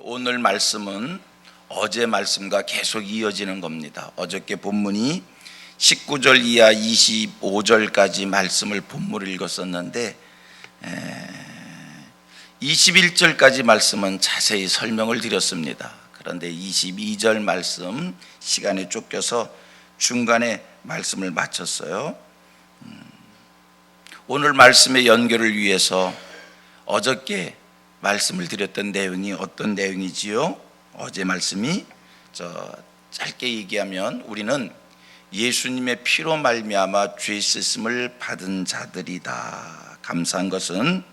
오늘 말씀은 어제 말씀과 계속 이어지는 겁니다. 어저께 본문이 19절 이하 25절까지 말씀을 본문을 읽었었는데 21절까지 말씀은 자세히 설명을 드렸습니다. 그런데 22절 말씀 시간에 쫓겨서 중간에 말씀을 마쳤어요. 오늘 말씀의 연결을 위해서 어저께 말씀을 드렸던 내용이 어떤 내용이지요? 어제 말씀이 짧게 얘기하면 우리는 예수님의 피로 말미암아 죄 씻음을 받은 자들이다. 감사한 것은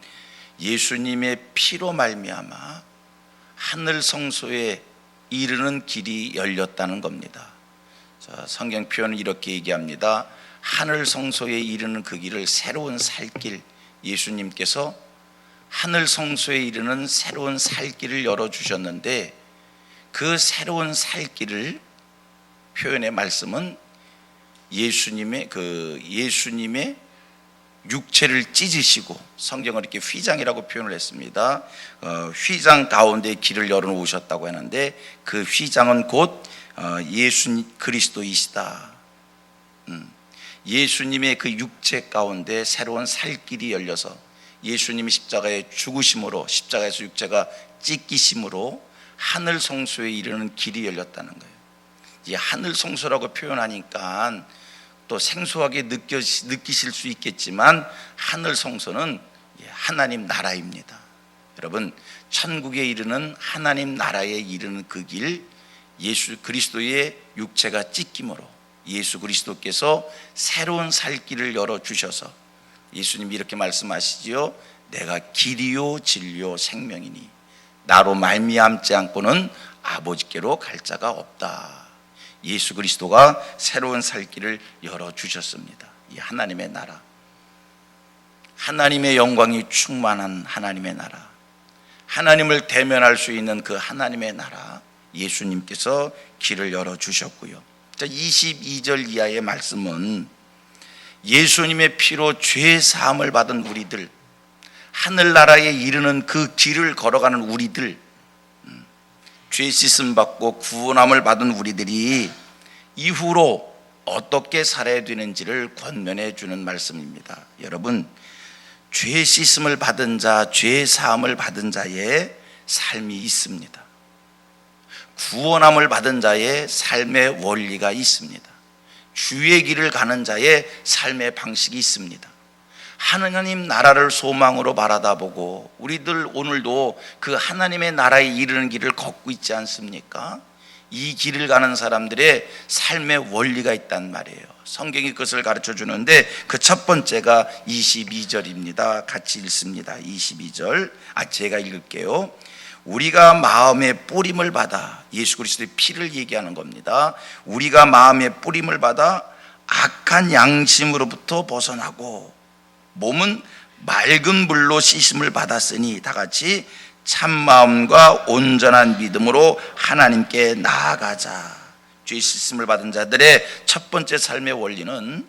예수님의 피로 말미암아 하늘 성소에 이르는 길이 열렸다는 겁니다. 성경 표현은 이렇게 얘기합니다. 하늘 성소에 이르는 그 길을 새로운 살길, 예수님께서 하늘 성소에 이르는 새로운 살길을 열어주셨는데 그 새로운 살길을 표현의 말씀은 예수님의 육체를 찢으시고, 성경은 이렇게 휘장이라고 표현을 했습니다. 휘장 가운데 길을 열어놓으셨다고 하는데 그 휘장은 곧 예수 그리스도이시다. 예수님의 그 육체 가운데 새로운 살길이 열려서 예수님이 십자가에 죽으심으로, 십자가에서 육체가 찢기심으로 하늘 성소에 이르는 길이 열렸다는 거예요. 이 하늘 성소라고 표현하니까 또 생소하게 느끼실 수 있겠지만 하늘 성소는 하나님 나라입니다. 여러분, 천국에 이르는 하나님 나라에 이르는 그 길, 예수 그리스도의 육체가 찢김으로 예수 그리스도께서 새로운 살 길을 열어주셔서 예수님이 이렇게 말씀하시지요. 내가 길이요 진리요 생명이니 나로 말미암지 않고는 아버지께로 갈 자가 없다. 예수 그리스도가 새로운 살 길을 열어주셨습니다. 이 하나님의 나라, 하나님의 영광이 충만한 하나님의 나라, 하나님을 대면할 수 있는 그 하나님의 나라, 예수님께서 길을 열어주셨고요. 22절 이하의 말씀은 예수님의 피로 죄 사함을 받은 우리들, 하늘나라에 이르는 그 길을 걸어가는 우리들, 죄 씻음 받고 구원함을 받은 우리들이 이후로 어떻게 살아야 되는지를 권면해 주는 말씀입니다. 여러분, 죄 씻음을 받은 자, 죄 사함을 받은 자의 삶이 있습니다. 구원함을 받은 자의 삶의 원리가 있습니다. 주의 길을 가는 자의 삶의 방식이 있습니다. 하나님 나라를 소망으로 바라다보고 우리들 오늘도 그 하나님의 나라에 이르는 길을 걷고 있지 않습니까? 이 길을 가는 사람들의 삶의 원리가 있단 말이에요. 성경이 그것을 가르쳐 주는데 그 첫 번째가 22절입니다. 같이 읽습니다. 22절. 제가 읽을게요. 우리가 마음의 뿌림을 받아, 예수 그리스도의 피를 얘기하는 겁니다. 우리가 마음의 뿌림을 받아 악한 양심으로부터 벗어나고 몸은 맑은 물로 씻음을 받았으니, 다 같이 참마음과 온전한 믿음으로 하나님께 나아가자. 죄 씻음을 받은 자들의 첫 번째 삶의 원리는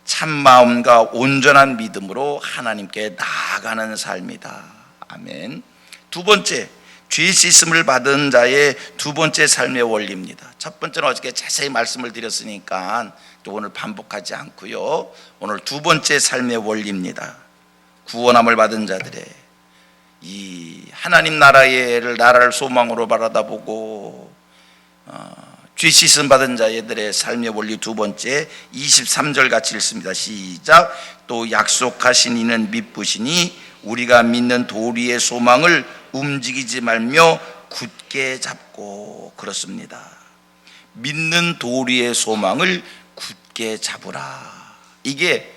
참마음과 온전한 믿음으로 하나님께 나아가는 삶이다. 아멘. 두 번째, 죄 씻음을 받은 자의 두 번째 삶의 원리입니다. 첫 번째는 어저께 자세히 말씀을 드렸으니까 또 오늘 반복하지 않고요. 오늘 두 번째 삶의 원리입니다. 구원함을 받은 자들의 이 하나님 나라를 소망으로 바라다보고 죄 씻음 받은 자들의 삶의 원리 두 번째, 23절 같이 읽습니다. 시작. 또 약속하신 이는 미쁘시니 우리가 믿는 도리의 소망을 움직이지 말며 굳게 잡고. 그렇습니다. 믿는 도리의 소망을 굳게 잡으라. 이게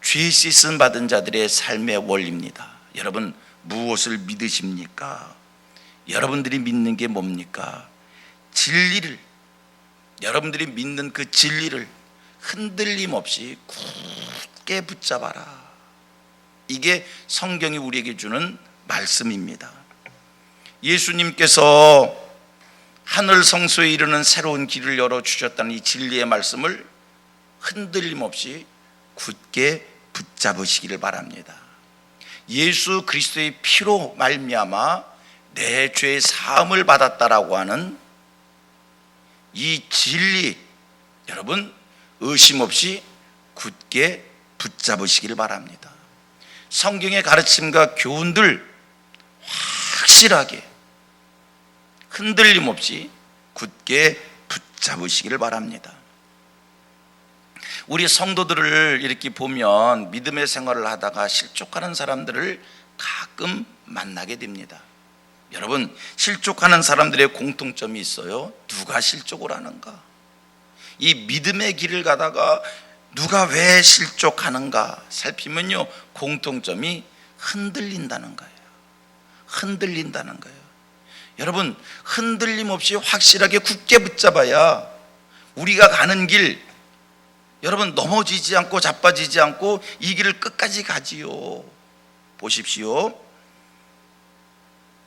죄 씻음 받은 자들의 삶의 원리입니다. 여러분, 무엇을 믿으십니까? 여러분들이 믿는 게 뭡니까? 진리를, 여러분들이 믿는 그 진리를 흔들림 없이 굳게 붙잡아라. 이게 성경이 우리에게 주는 말씀입니다. 예수님께서 하늘 성소에 이르는 새로운 길을 열어주셨다는 이 진리의 말씀을 흔들림 없이 굳게 붙잡으시기를 바랍니다. 예수 그리스도의 피로 말미암아 내 죄의 사함을 받았다라고 하는 이 진리, 여러분 의심 없이 굳게 붙잡으시기를 바랍니다. 성경의 가르침과 교훈들 확실하게 흔들림 없이 굳게 붙잡으시기를 바랍니다. 우리 성도들을 이렇게 보면 믿음의 생활을 하다가 실족하는 사람들을 가끔 만나게 됩니다. 여러분, 실족하는 사람들의 공통점이 있어요. 누가 실족을 하는가? 이 믿음의 길을 가다가 누가 왜 실족하는가 살피면요, 공통점이 흔들린다는 거예요. 흔들린다는 거예요. 여러분, 흔들림 없이 확실하게 굳게 붙잡아야 우리가 가는 길, 여러분 넘어지지 않고 자빠지지 않고 이 길을 끝까지 가지요. 보십시오.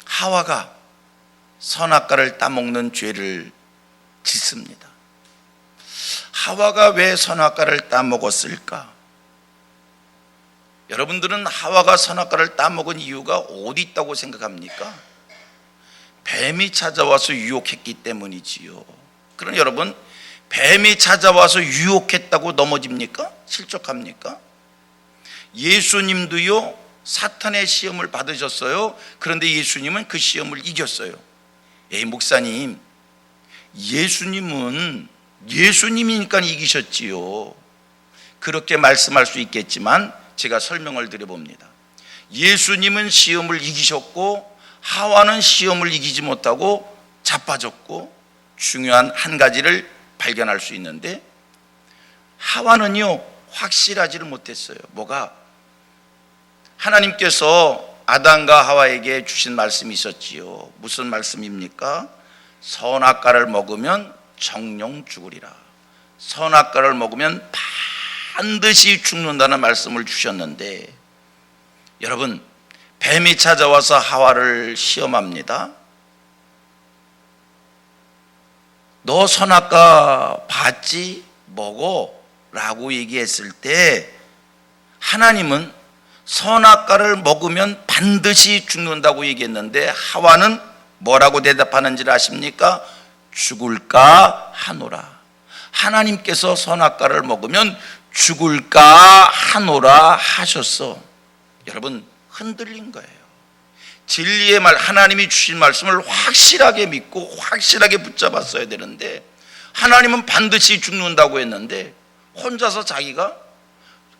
하와가 선악과를 따먹는 죄를 짓습니다. 하와가 왜 선악과를 따먹었을까? 여러분들은 하와가 선악과를 따먹은 이유가 어디 있다고 생각합니까? 뱀이 찾아와서 유혹했기 때문이지요. 그럼 여러분, 뱀이 찾아와서 유혹했다고 넘어집니까? 실족합니까? 예수님도요, 사탄의 시험을 받으셨어요. 그런데 예수님은 그 시험을 이겼어요. 에이 목사님, 예수님이니까 이기셨지요. 그렇게 말씀할 수 있겠지만 제가 설명을 드려봅니다. 예수님은 시험을 이기셨고 하와는 시험을 이기지 못하고 자빠졌고, 중요한 한 가지를 발견할 수 있는데 하와는요 확실하지를 못했어요. 뭐가? 하나님께서 아담과 하와에게 주신 말씀이 있었지요. 무슨 말씀입니까? 선악과를 먹으면 정령 죽으리라. 선악과를 먹으면 반드시 죽는다는 말씀을 주셨는데, 여러분, 뱀이 찾아와서 하와를 시험합니다. 너 선악과 봤지? 먹어 라고 얘기했을 때 하나님은 선악과를 먹으면 반드시 죽는다고 얘기했는데 하와는 뭐라고 대답하는지를 아십니까? 죽을까 하노라. 하나님께서 선악과를 먹으면 죽을까 하노라 하셨어. 여러분, 흔들린 거예요. 진리의 말, 하나님이 주신 말씀을 확실하게 믿고 확실하게 붙잡았어야 되는데 하나님은 반드시 죽는다고 했는데 혼자서 자기가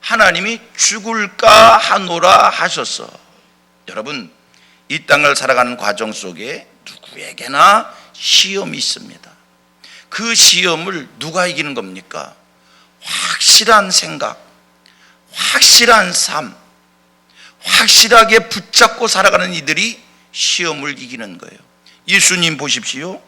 하나님이 죽을까 하노라 하셨어. 여러분, 이 땅을 살아가는 과정 속에 누구에게나 시험이 있습니다. 그 시험을 누가 이기는 겁니까? 확실한 생각, 확실한 삶, 확실하게 붙잡고 살아가는 이들이 시험을 이기는 거예요. 예수님 보십시오.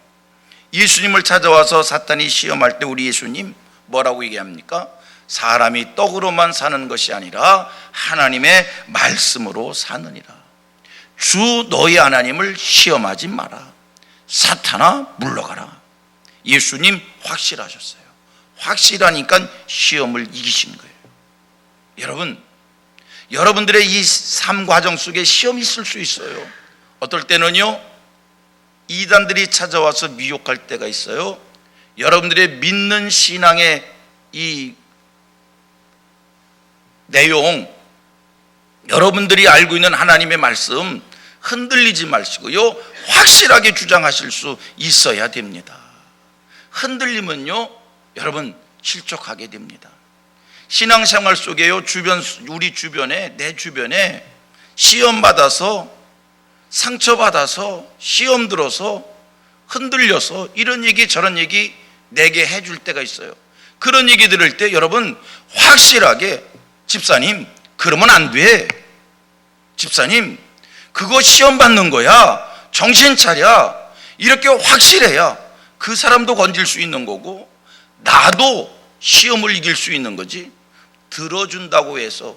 예수님을 찾아와서 사탄이 시험할 때 우리 예수님 뭐라고 얘기합니까? 사람이 떡으로만 사는 것이 아니라 하나님의 말씀으로 사느니라. 주 너희 하나님을 시험하지 마라. 사탄아 물러가라. 예수님 확실하셨어요. 확실하니까 시험을 이기신 거예요. 여러분, 여러분들의 이 삶 과정 속에 시험이 있을 수 있어요. 어떨 때는요, 이단들이 찾아와서 미혹할 때가 있어요. 여러분들의 믿는 신앙의 이 내용, 여러분들이 알고 있는 하나님의 말씀 흔들리지 마시고요, 확실하게 주장하실 수 있어야 됩니다. 흔들리면요, 여러분 실족하게 됩니다. 신앙생활 속에요, 우리 주변에, 내 주변에 시험 받아서, 상처받아서, 시험 들어서, 흔들려서 이런 얘기 저런 얘기 내게 해줄 때가 있어요. 그런 얘기 들을 때 여러분 확실하게, 집사님 그러면 안 돼, 집사님 그거 시험 받는 거야, 정신 차려, 이렇게 확실해야 그 사람도 건질 수 있는 거고 나도 시험을 이길 수 있는 거지. 들어준다고 해서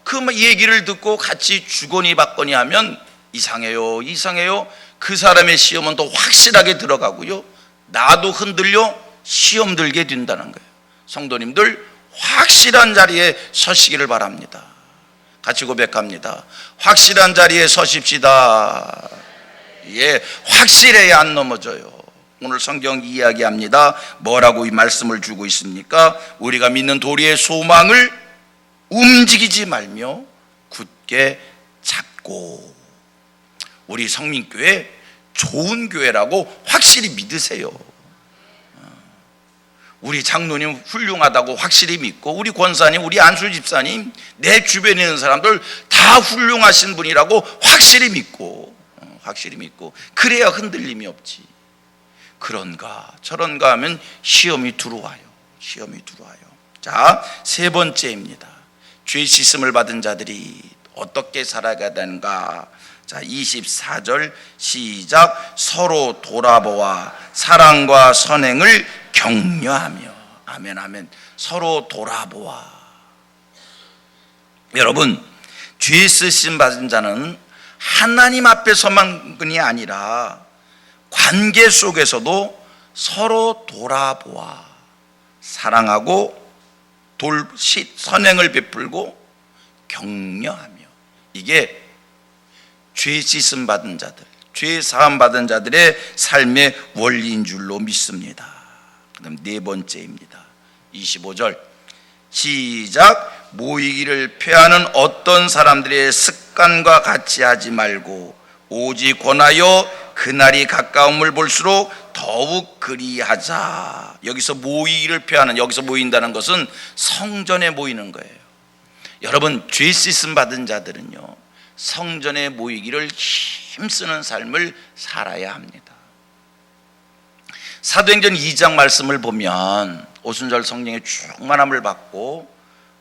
그 얘기를 듣고 같이 주거니 받거니 하면 이상해요. 그 사람의 시험은 더 확실하게 들어가고요, 나도 흔들려 시험 들게 된다는 거예요. 성도님들 확실한 자리에 서시기를 바랍니다. 같이 고백합니다. 확실한 자리에 서십시다. 예, 확실해야 안 넘어져요. 오늘 성경 이야기합니다. 뭐라고 이 말씀을 주고 있습니까? 우리가 믿는 도리의 소망을 움직이지 말며 굳게 잡고. 우리 성민교회 좋은 교회라고 확실히 믿으세요. 우리 장로님 훌륭하다고 확실히 믿고, 우리 권사님, 우리 안수 집사님, 내 주변에 있는 사람들 다 훌륭하신 분이라고 확실히 믿고 그래야 흔들림이 없지. 그런가 저런가 하면 시험이 들어와요. 자, 세 번째입니다. 죄 씻음을 받은 자들이 어떻게 살아가야 되는가? 자, 24절 시작. 서로 돌아보아 사랑과 선행을 격려하며. 아멘, 아멘. 서로 돌아보아. 여러분, 죄 씻음 받은 자는 하나님 앞에서만이 아니라 관계 속에서도 서로 돌아보아 사랑하고 선행을 베풀고 격려하며. 이게 죄 씻음 받은 자들, 죄 사함 받은 자들의 삶의 원리인 줄로 믿습니다. 그다음 네 번째입니다. 25절 시작. 모이기를 폐하는 어떤 사람들의 습관과 같이 하지 말고 오직 권하여 그날이 가까움을 볼수록 더욱 그리하자. 여기서 모이기를 폐하는, 여기서 모인다는 것은 성전에 모이는 거예요. 여러분, 죄 씻음 받은 자들은요, 성전에 모이기를 힘쓰는 삶을 살아야 합니다. 사도행전 2장 말씀을 보면 오순절 성령의 충만함을 받고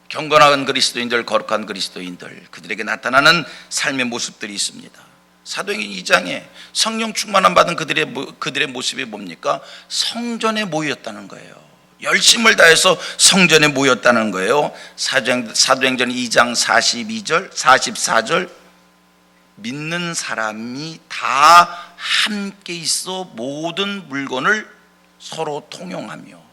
경건한 그리스도인들, 거룩한 그리스도인들, 그들에게 나타나는 삶의 모습들이 있습니다. 사도행전 2장에 성령 충만함 받은 그들의 모습이 뭡니까? 성전에 모였다는 거예요. 열심을 다해서 성전에 모였다는 거예요. 사도행전 2장 42절, 44절 믿는 사람이 다 함께 있어 모든 물건을 서로 통용하며.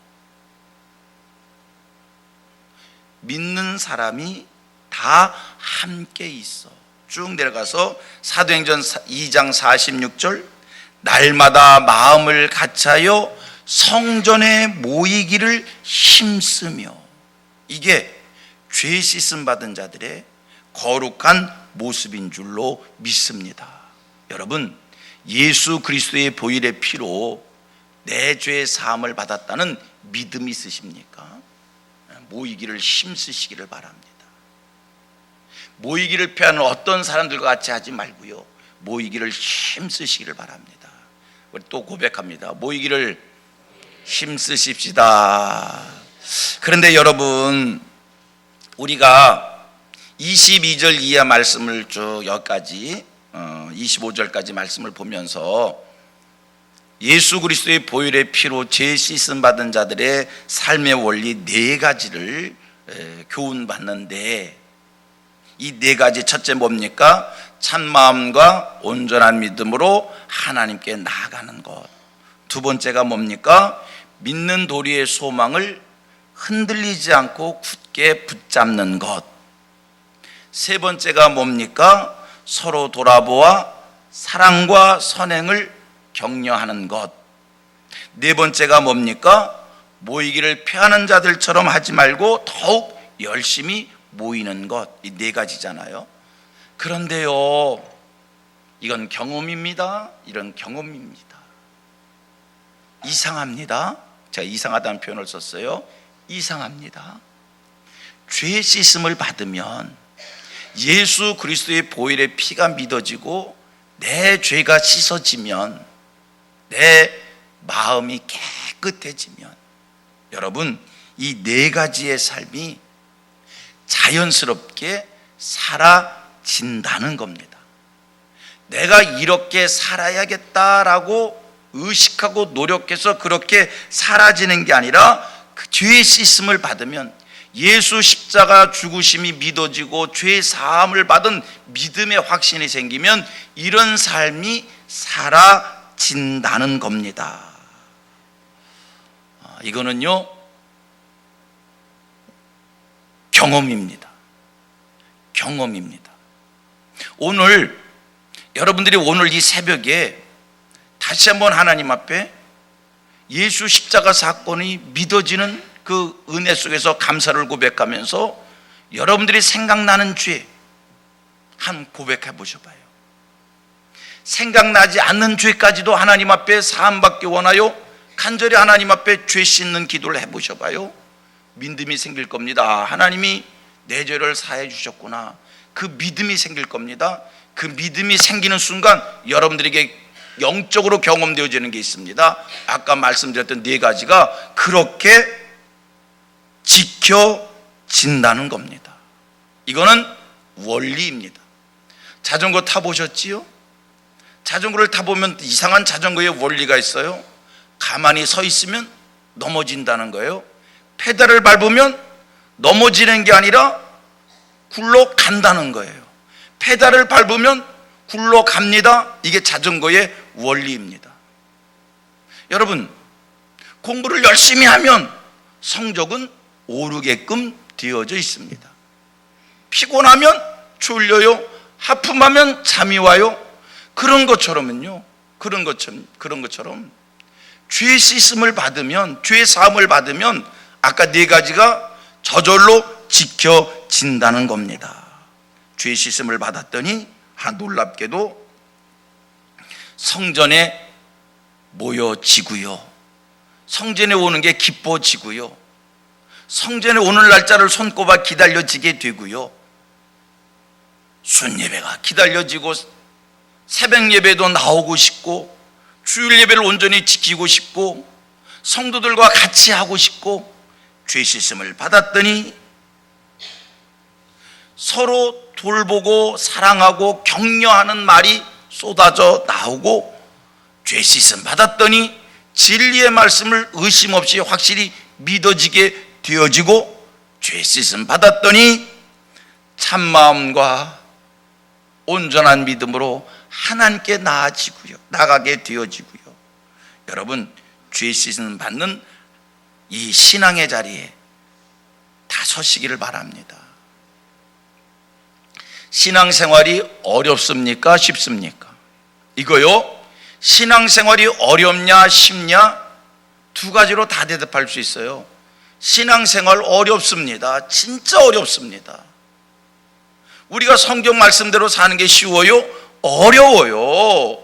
믿는 사람이 다 함께 있어. 쭉 내려가서 사도행전 2장 46절 날마다 마음을 같이하여 성전에 모이기를 힘쓰며. 이게 죄 씻음 받은 자들의 거룩한 모습인 줄로 믿습니다. 여러분, 예수 그리스도의 보혈의 피로 내 죄의 사함을 받았다는 믿음이 있으십니까? 모이기를 힘쓰시기를 바랍니다. 모이기를 피하는 어떤 사람들과 같이 하지 말고요, 모이기를 힘쓰시기를 바랍니다. 우리 또 고백합니다. 모이기를 힘쓰십시다. 그런데 여러분, 우리가 22절 이하 말씀을 쭉 여기까지 25절까지 말씀을 보면서 예수 그리스도의 보혈의 피로 죄 씻음 받은 자들의 삶의 원리 네 가지를 교훈받는데, 이 네 가지, 첫째 뭡니까? 참마음과 온전한 믿음으로 하나님께 나아가는 것. 두 번째가 뭡니까? 믿는 도리의 소망을 흔들리지 않고 굳게 붙잡는 것. 세 번째가 뭡니까? 서로 돌아보아 사랑과 선행을 격려하는 것. 네 번째가 뭡니까? 모이기를 피하는 자들처럼 하지 말고 더욱 열심히 모이는 것. 이 네 가지잖아요. 그런데요, 이건 경험입니다. 이런 경험입니다. 이상합니다. 제가 이상하다는 표현을 썼어요. 이상합니다. 죄 씻음을 받으면, 예수 그리스도의 보혈의 피가 믿어지고 내 죄가 씻어지면, 내 마음이 깨끗해지면, 여러분, 이 네 가지의 삶이 자연스럽게 사라진다는 겁니다. 내가 이렇게 살아야겠다라고 의식하고 노력해서 그렇게 사라지는 게 아니라, 그 죄의 씻음을 받으면 예수 십자가 죽으심이 믿어지고 죄 사함을 받은 믿음의 확신이 생기면 이런 삶이 사라진다는 겁니다. 이거는요, 경험입니다. 경험입니다. 오늘 여러분들이 오늘 이 새벽에 다시 한번 하나님 앞에 예수 십자가 사건이 믿어지는 그 은혜 속에서 감사를 고백하면서 여러분들이 생각나는 죄 한 고백해 보셔봐요. 생각나지 않는 죄까지도 하나님 앞에 사함받기 원하여 간절히 하나님 앞에 죄 씻는 기도를 해보셔봐요. 믿음이 생길 겁니다. 하나님이 내 죄를 사해 주셨구나. 그 믿음이 생길 겁니다. 그 믿음이 생기는 순간 여러분들에게 영적으로 경험되어지는 게 있습니다. 아까 말씀드렸던 네 가지가 그렇게 지켜진다는 겁니다. 이거는 원리입니다. 자전거 타보셨지요? 자전거를 타보면 이상한 자전거의 원리가 있어요. 가만히 서 있으면 넘어진다는 거예요. 페달을 밟으면 넘어지는 게 아니라 굴러간다는 거예요. 페달을 밟으면 굴러갑니다. 이게 자전거의 원리입니다. 여러분, 공부를 열심히 하면 성적은 오르게끔 되어져 있습니다. 피곤하면 졸려요. 하품하면 잠이 와요. 그런 것처럼 죄 씻음을 받으면, 죄 사함을 받으면 아까 네 가지가 저절로 지켜진다는 겁니다. 죄 씻음을 받았더니 놀랍게도 성전에 모여지고요, 성전에 오는 게 기뻐지고요, 성전에 오는 날짜를 손꼽아 기다려지게 되고요, 순예배가 기다려지고 새벽 예배도 나오고 싶고 주일 예배를 온전히 지키고 싶고 성도들과 같이 하고 싶고, 죄 씻음을 받았더니 서로 돌보고 사랑하고 격려하는 말이 쏟아져 나오고, 죄 씻음 받았더니 진리의 말씀을 의심 없이 확실히 믿어지게 되어지고, 죄 씻음 받았더니 참마음과 온전한 믿음으로 하나님께 나아가게 되어지고요. 여러분, 죄 씻음 받는 이 신앙의 자리에 다 서시기를 바랍니다. 신앙생활이 어렵습니까? 쉽습니까? 이거요, 신앙생활이 어렵냐 쉽냐 두 가지로 다 대답할 수 있어요. 신앙생활 어렵습니다. 진짜 어렵습니다. 우리가 성경 말씀대로 사는 게 쉬워요? 어려워요.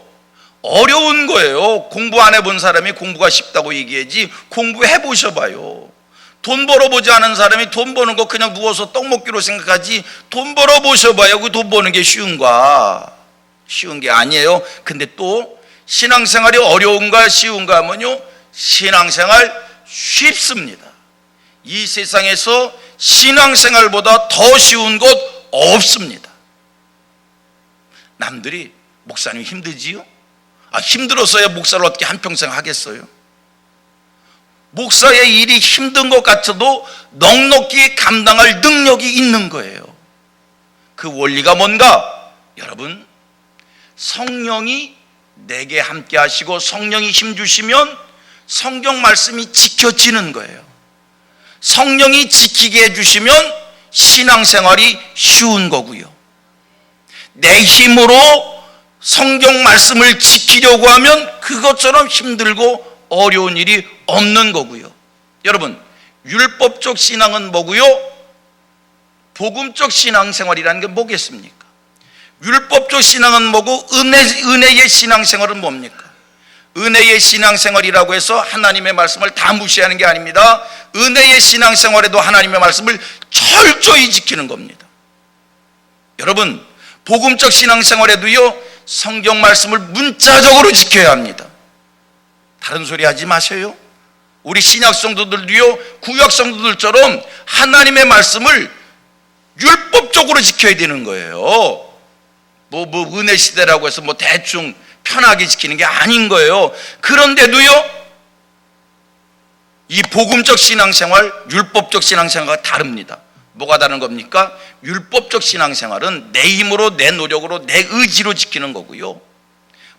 어려운 거예요. 공부 안 해본 사람이 공부가 쉽다고 얘기하지, 공부해 보셔봐요. 돈 벌어보지 않은 사람이 돈 버는 거 그냥 누워서 떡 먹기로 생각하지, 돈 벌어보셔봐요. 그 돈 버는 게 쉬운가? 쉬운 게 아니에요. 근데 또 신앙생활이 어려운가 쉬운가 하면요, 신앙생활 쉽습니다. 이 세상에서 신앙생활보다 더 쉬운 곳 없습니다. 남들이 목사님 힘들지요? 힘들어서야 목사를 어떻게 한평생 하겠어요? 목사의 일이 힘든 것 같아도 넉넉히 감당할 능력이 있는 거예요. 그 원리가 뭔가? 여러분, 성령이 내게 함께 하시고 성령이 힘 주시면 성경 말씀이 지켜지는 거예요. 성령이 지키게 해주시면 신앙생활이 쉬운 거고요, 내 힘으로 성경 말씀을 지키려고 하면 그것처럼 힘들고 어려운 일이 없는 거고요. 여러분, 율법적 신앙은 뭐고요? 복음적 신앙생활이라는 게 뭐겠습니까? 율법적 신앙은 뭐고 은혜의 신앙생활은 뭡니까? 은혜의 신앙생활이라고 해서 하나님의 말씀을 다 무시하는 게 아닙니다. 은혜의 신앙생활에도 하나님의 말씀을 철저히 지키는 겁니다. 여러분, 복음적 신앙생활에도요, 성경 말씀을 문자적으로 지켜야 합니다. 다른 소리 하지 마세요. 우리 신약 성도들도요, 구약 성도들처럼 하나님의 말씀을 율법적으로 지켜야 되는 거예요. 은혜 시대라고 해서 대충 편하게 지키는 게 아닌 거예요. 그런데도요, 이 복음적 신앙생활, 율법적 신앙생활과 다릅니다. 뭐가 다른 겁니까? 율법적 신앙생활은 내 힘으로, 내 노력으로, 내 의지로 지키는 거고요,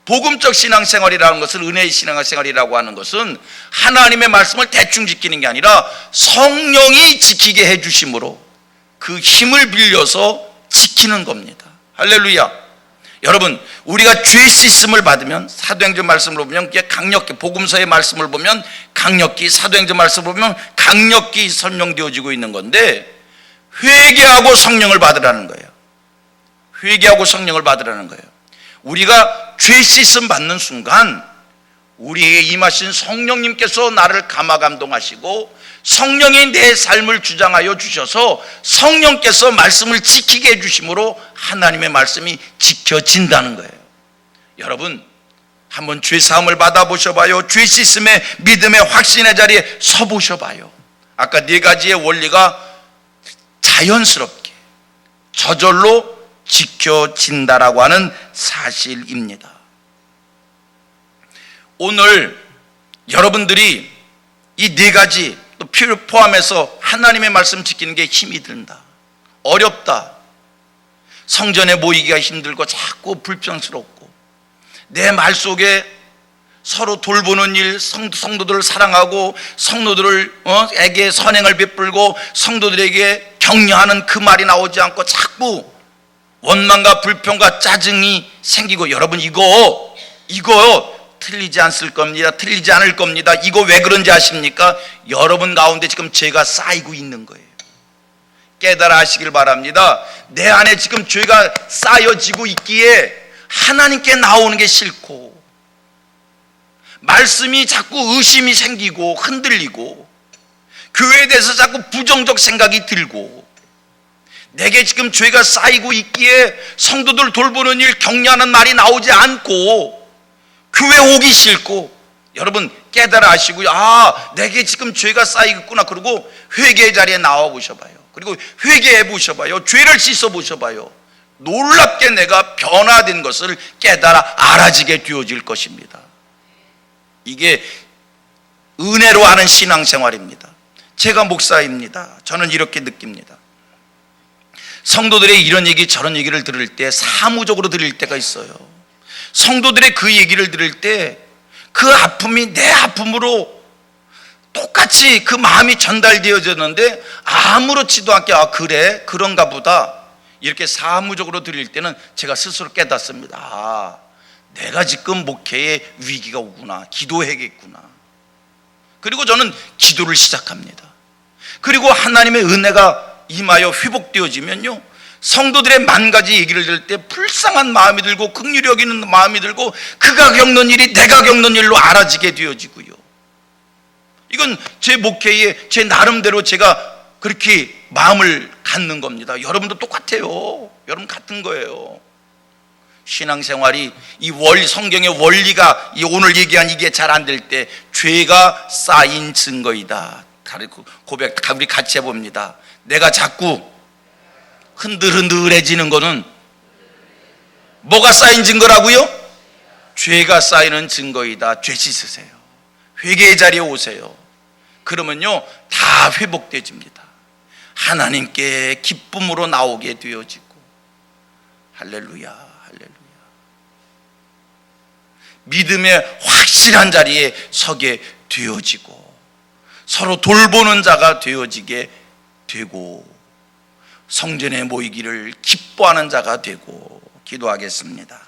복음적 신앙생활이라는 것은, 은혜의 신앙생활이라고 하는 것은 하나님의 말씀을 대충 지키는 게 아니라 성령이 지키게 해주심으로 그 힘을 빌려서 지키는 겁니다. 할렐루야. 여러분, 우리가 죄 씻음을 받으면, 사도행전 말씀을 보면 강력히, 복음서의 말씀을 보면 강력히, 사도행전 말씀을 보면 강력히 설명되어지고 있는 건데, 회개하고 성령을 받으라는 거예요. 회개하고 성령을 받으라는 거예요. 우리가 죄 씻음 받는 순간 우리에게 임하신 성령님께서 나를 감화 감동하시고 성령이 내 삶을 주장하여 주셔서 성령께서 말씀을 지키게 해주심으로 하나님의 말씀이 지켜진다는 거예요. 여러분, 한번 죄 사함을 받아보셔봐요. 죄 씻음의 믿음의 확신의 자리에 서보셔봐요. 아까 네 가지의 원리가 자연스럽게 저절로 지켜진다라고 하는 사실입니다. 오늘 여러분들이 이 네 가지 또 포함해서 하나님의 말씀 지키는 게 힘이 든다, 어렵다, 성전에 모이기가 힘들고 자꾸 불평스럽고, 내 말 속에 서로 돌보는 일, 성도들을 사랑하고 성도들에게 선행을 베풀고 성도들에게 격려하는 그 말이 나오지 않고 자꾸 원망과 불평과 짜증이 생기고, 여러분 이거 틀리지 않을 겁니다. 틀리지 않을 겁니다. 이거 왜 그런지 아십니까? 여러분 가운데 지금 죄가 쌓이고 있는 거예요. 깨달아 하시길 바랍니다. 내 안에 지금 죄가 쌓여지고 있기에 하나님께 나오는 게 싫고, 말씀이 자꾸 의심이 생기고 흔들리고, 교회에 대해서 자꾸 부정적 생각이 들고, 내게 지금 죄가 쌓이고 있기에 성도들 돌보는 일, 격려하는 말이 나오지 않고 교회 오기 싫고, 여러분 깨달아 하시고요. 내게 지금 죄가 쌓이겠구나. 그리고 회개의 자리에 나와 보셔봐요. 그리고 회개해 보셔봐요. 죄를 씻어 보셔봐요. 놀랍게 내가 변화된 것을 깨달아 알아지게 되어질 것입니다. 이게 은혜로 하는 신앙생활입니다. 제가 목사입니다. 저는 이렇게 느낍니다. 성도들의 이런 얘기 저런 얘기를 들을 때 사무적으로 들을 때가 있어요. 성도들의 그 얘기를 들을 때 그 아픔이 내 아픔으로 똑같이 그 마음이 전달되어졌는데 아무렇지도 않게 그래? 그런가 보다 이렇게 사무적으로 들을 때는 제가 스스로 깨닫습니다. 내가 지금 목회에 위기가 오구나, 기도해야겠구나. 그리고 저는 기도를 시작합니다. 그리고 하나님의 은혜가 임하여 회복되어지면요, 성도들의 만 가지 얘기를 들을 때 불쌍한 마음이 들고 긍휼히 여기는 마음이 들고, 그가 겪는 일이 내가 겪는 일로 알아지게 되어지고요. 이건 제 목회에 제 나름대로 제가 그렇게 마음을 갖는 겁니다. 여러분도 똑같아요. 여러분 같은 거예요. 신앙생활이 성경의 원리가 오늘 얘기한 이게 잘 안 될 때 죄가 쌓인 증거이다. 고백 우리 같이 해봅니다. 내가 자꾸 흔들흔들해지는 거는 뭐가 쌓인 증거라고요? 죄가 쌓이는 증거이다. 죄 씻으세요. 회개의 자리에 오세요. 그러면요 다 회복되집니다. 하나님께 기쁨으로 나오게 되어지고, 할렐루야, 할렐루야. 믿음의 확실한 자리에 서게 되어지고, 서로 돌보는 자가 되어지게 되고, 성전에 모이기를 기뻐하는 자가 되고, 기도하겠습니다.